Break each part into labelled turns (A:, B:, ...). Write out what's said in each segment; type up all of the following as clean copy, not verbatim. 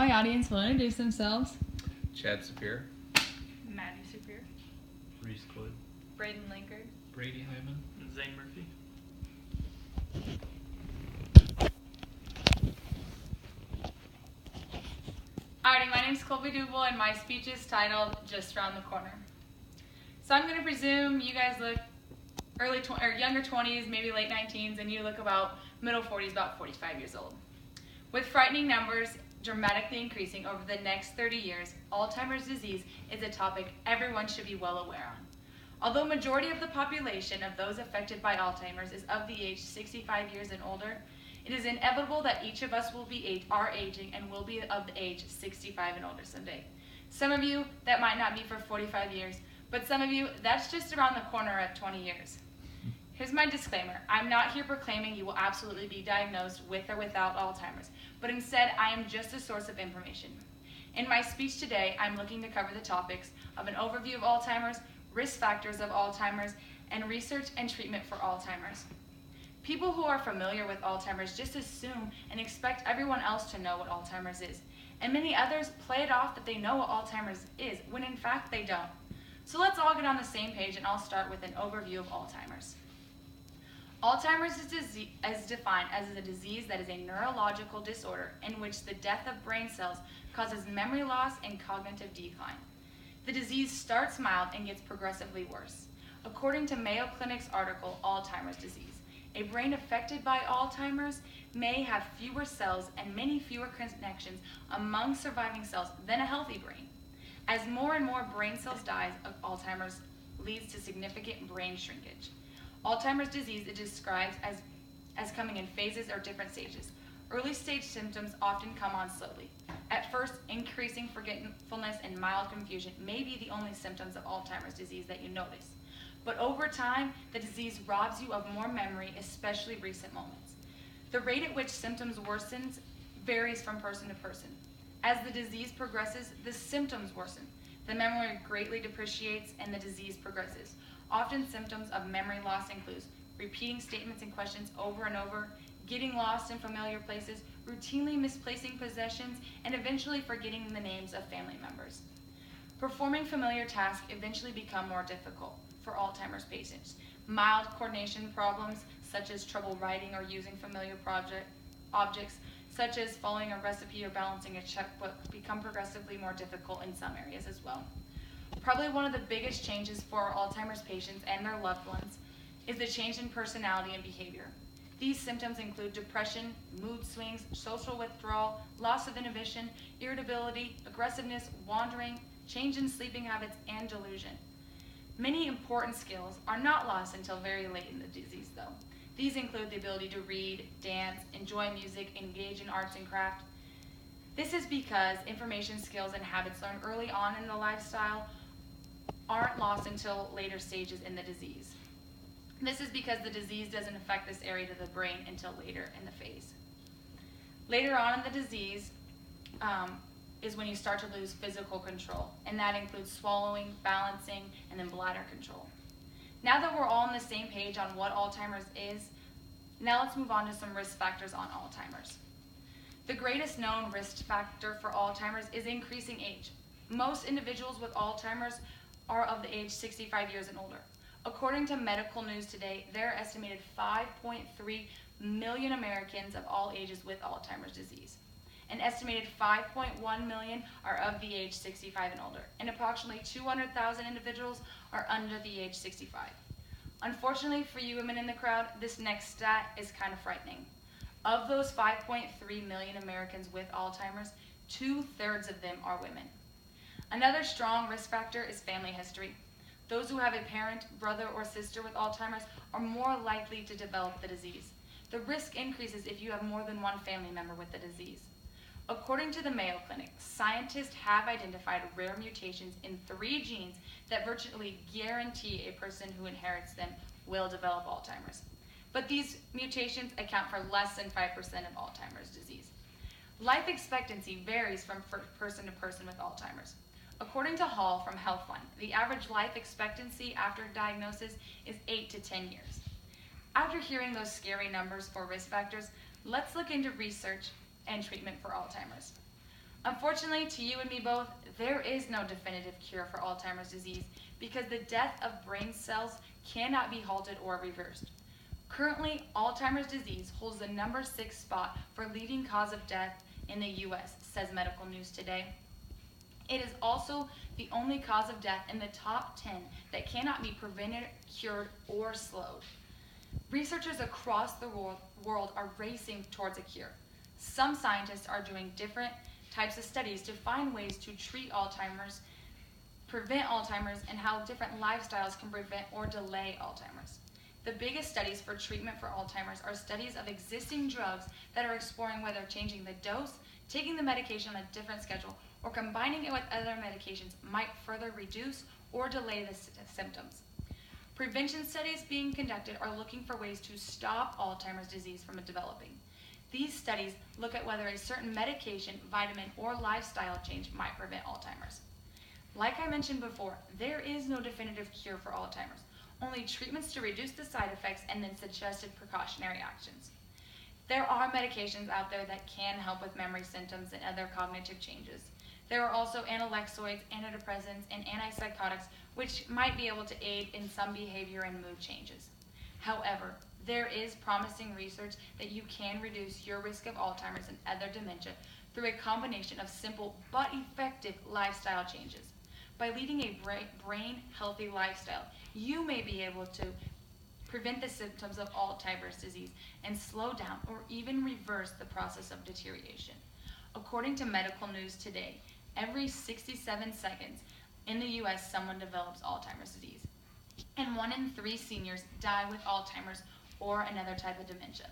A: my audience will introduce themselves.
B: Chad Sapir.
C: Maddie Superior.
D: Reese Cloyd.
C: Braden Linkard.
D: Brady Hyman.
E: Zane Murphy.
C: Alrighty, my name's Colby Duval and my speech is titled Just Around the Corner. So I'm going to presume you guys look younger 20s, maybe late 19s, and you look about middle 40s, about 45 years old. With frightening numbers dramatically increasing over the next 30 years, Alzheimer's disease is a topic everyone should be well aware on. Although majority of the population of those affected by Alzheimer's is of the age 65 years and older, it is inevitable that each of us will be aging and will be of the age 65 and older someday. Some of you, that might not be for 45 years, but some of you, that's just around the corner at 20 years. Here's my disclaimer. I'm not here proclaiming you will absolutely be diagnosed with or without Alzheimer's, but instead I am just a source of information. In my speech today, I'm looking to cover the topics of an overview of Alzheimer's, risk factors of Alzheimer's, and research and treatment for Alzheimer's. People who are familiar with Alzheimer's just assume and expect everyone else to know what Alzheimer's is, and many others play it off that they know what Alzheimer's is, when in fact they don't. So let's all get on the same page, and I'll start with an overview of Alzheimer's. Alzheimer's is defined as a disease that is a neurological disorder in which the death of brain cells causes memory loss and cognitive decline. The disease starts mild and gets progressively worse. According to Mayo Clinic's article, Alzheimer's Disease, a brain affected by Alzheimer's may have fewer cells and many fewer connections among surviving cells than a healthy brain. As more and more brain cells die, Alzheimer's leads to significant brain shrinkage. Alzheimer's disease is described as coming in phases or different stages. Early stage symptoms often come on slowly. At first, increasing forgetfulness and mild confusion may be the only symptoms of Alzheimer's disease that you notice. But over time, the disease robs you of more memory, especially recent moments. The rate at which symptoms worsens varies from person to person. As the disease progresses, the symptoms worsen. The memory greatly depreciates and the disease progresses. Often symptoms of memory loss include repeating statements and questions over and over, getting lost in familiar places, routinely misplacing possessions, and eventually forgetting the names of family members. Performing familiar tasks eventually become more difficult for Alzheimer's patients. Mild coordination problems, such as trouble writing or using familiar objects, such as following a recipe or balancing a checkbook, become progressively more difficult in some areas as well. Probably one of the biggest changes for Alzheimer's patients and their loved ones is the change in personality and behavior. These symptoms include depression, mood swings, social withdrawal, loss of inhibition, irritability, aggressiveness, wandering, change in sleeping habits, and delusion. Many important skills are not lost until very late in the disease, though. These include the ability to read, dance, enjoy music, engage in arts and craft. This is because information skills and habits learned early on in the lifestyle aren't lost until later stages in the disease. This is because the disease doesn't affect this area of the brain until later in the phase. Later on in the disease is when you start to lose physical control, and that includes swallowing, balancing, and then bladder control. Now that we're all on the same page on what Alzheimer's is, now let's move on to some risk factors on Alzheimer's. The greatest known risk factor for Alzheimer's is increasing age. Most individuals with Alzheimer's are of the age 65 years and older. According to Medical News Today, there are estimated 5.3 million Americans of all ages with Alzheimer's disease. An estimated 5.1 million are of the age 65 and older, and approximately 200,000 individuals are under the age 65. Unfortunately for you women in the crowd, this next stat is kind of frightening. Of those 5.3 million Americans with Alzheimer's, 2/3 of them are women. Another strong risk factor is family history. Those who have a parent, brother, or sister with Alzheimer's are more likely to develop the disease. The risk increases if you have more than one family member with the disease. According to the Mayo Clinic, scientists have identified rare mutations in 3 genes that virtually guarantee a person who inherits them will develop Alzheimer's. But these mutations account for less than 5% of Alzheimer's disease. Life expectancy varies from person to person with Alzheimer's. According to Hall from Healthline, the average life expectancy after diagnosis is 8 to 10 years. After hearing those scary numbers for risk factors, let's look into research and treatment for Alzheimer's. Unfortunately, to you and me both, there is no definitive cure for Alzheimer's disease because the death of brain cells cannot be halted or reversed. Currently, Alzheimer's disease holds the number 6 spot for leading cause of death in the U.S., says Medical News Today. It is also the only cause of death in the top 10 that cannot be prevented, cured, or slowed. Researchers across the world are racing towards a cure. Some scientists are doing different types of studies to find ways to treat Alzheimer's, prevent Alzheimer's, and how different lifestyles can prevent or delay Alzheimer's. The biggest studies for treatment for Alzheimer's are studies of existing drugs that are exploring whether changing the dose, taking the medication on a different schedule, or combining it with other medications might further reduce or delay the symptoms. Prevention studies being conducted are looking for ways to stop Alzheimer's disease from developing. These studies look at whether a certain medication, vitamin, or lifestyle change might prevent Alzheimer's. Like I mentioned before, there is no definitive cure for Alzheimer's, only treatments to reduce the side effects and then suggested precautionary actions. There are medications out there that can help with memory symptoms and other cognitive changes. There are also analgesics, antidepressants, and antipsychotics which might be able to aid in some behavior and mood changes. However, there is promising research that you can reduce your risk of Alzheimer's and other dementia through a combination of simple but effective lifestyle changes. By leading a brain-healthy lifestyle, you may be able to prevent the symptoms of Alzheimer's disease and slow down or even reverse the process of deterioration. According to Medical News Today, every 67 seconds in the U.S. someone develops Alzheimer's disease, and 1 in 3 seniors die with Alzheimer's or another type of dementia.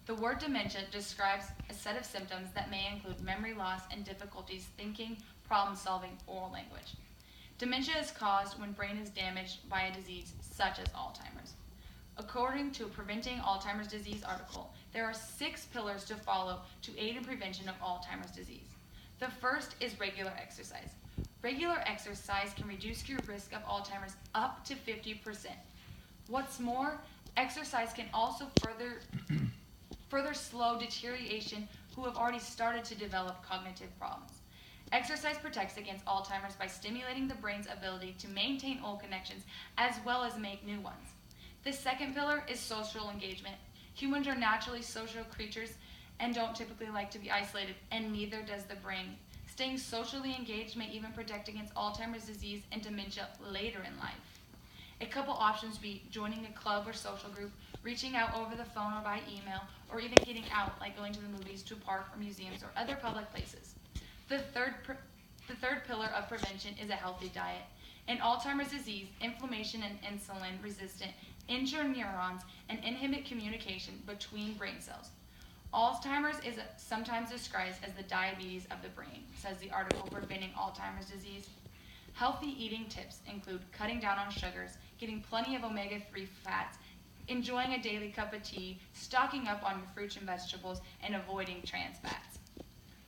C: The word dementia describes a set of symptoms that may include memory loss and difficulties thinking, problem solving, or language. Dementia is caused when brain is damaged by a disease such as Alzheimer's. According to a Preventing Alzheimer's Disease article, there are 6 pillars to follow to aid in prevention of Alzheimer's disease. The first is regular exercise. Regular exercise can reduce your risk of Alzheimer's up to 50%. What's more, exercise can also further slow deterioration who have already started to develop cognitive problems. Exercise protects against Alzheimer's by stimulating the brain's ability to maintain old connections as well as make new ones. The second pillar is social engagement. Humans are naturally social creatures and don't typically like to be isolated, and neither does the brain. Staying socially engaged may even protect against Alzheimer's disease and dementia later in life. A couple options be joining a club or social group, reaching out over the phone or by email, or even getting out, like going to the movies, to a park or museums or other public places. The third pillar of prevention is a healthy diet. In Alzheimer's disease, inflammation and insulin resistant injure neurons and inhibit communication between brain cells. Alzheimer's is sometimes described as the diabetes of the brain, says the article Preventing Alzheimer's Disease. Healthy eating tips include cutting down on sugars, getting plenty of omega-3 fats, enjoying a daily cup of tea, stocking up on your fruits and vegetables, and avoiding trans fats.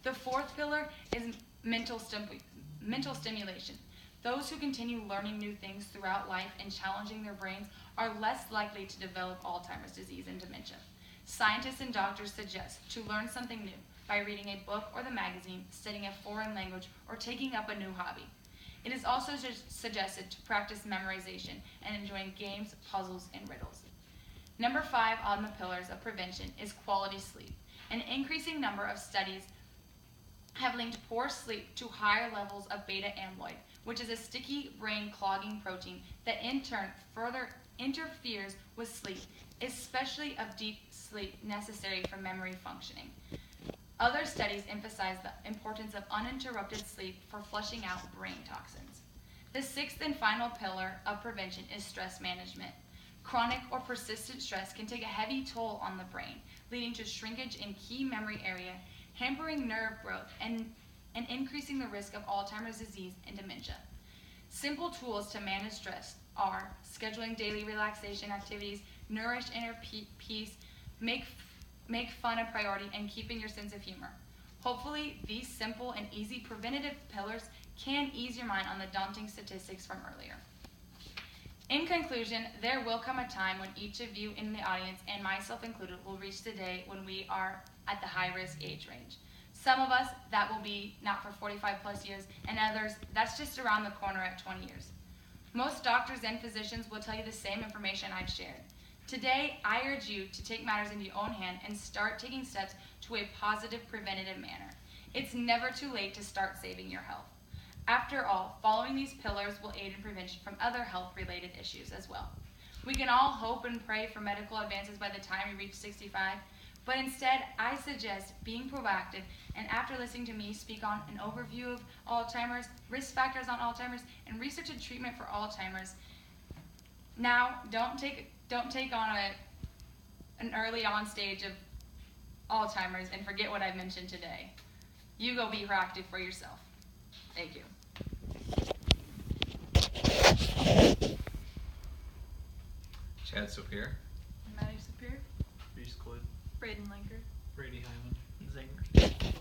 C: The fourth pillar is mental stimulation. Those who continue learning new things throughout life and challenging their brains are less likely to develop Alzheimer's disease and dementia. Scientists and doctors suggest to learn something new by reading a book or the magazine, studying a foreign language, or taking up a new hobby. It is also suggested to practice memorization and enjoying games, puzzles, and riddles. Number 5 on the pillars of prevention is quality sleep. An increasing number of studies have linked poor sleep to higher levels of beta amyloid, which is a sticky brain clogging protein that in turn further interferes with sleep, especially of deep sleep necessary for memory functioning. Other studies emphasize the importance of uninterrupted sleep for flushing out brain toxins. The 6th and final pillar of prevention is stress management. Chronic or persistent stress can take a heavy toll on the brain, leading to shrinkage in key memory area, hampering nerve growth, and increasing the risk of Alzheimer's disease and dementia. Simple tools to manage stress are scheduling daily relaxation activities, nourish inner peace, make fun a priority, and keeping your sense of humor. Hopefully, these simple and easy preventative pillars can ease your mind on the daunting statistics from earlier. In conclusion, there will come a time when each of you in the audience, and myself included, will reach the day when we are at the high-risk age range. Some of us, that will be not for 45 plus years, and others, that's just around the corner at 20 years. Most doctors and physicians will tell you the same information I've shared. Today, I urge you to take matters into your own hand and start taking steps to a positive preventative manner. It's never too late to start saving your health. After all, following these pillars will aid in prevention from other health-related issues as well. We can all hope and pray for medical advances by the time we reach 65, but instead, I suggest being proactive, and after listening to me speak on an overview of Alzheimer's, risk factors on Alzheimer's, and research and treatment for Alzheimer's, now don't take on an early on stage of Alzheimer's and forget what I've mentioned today. You go be proactive for yourself. Thank you.
B: Chad Sopier.
A: Maddie Sapir.
D: Reese Cloyd.
A: Braden Lanker.
D: Brady Hyman. Zanger.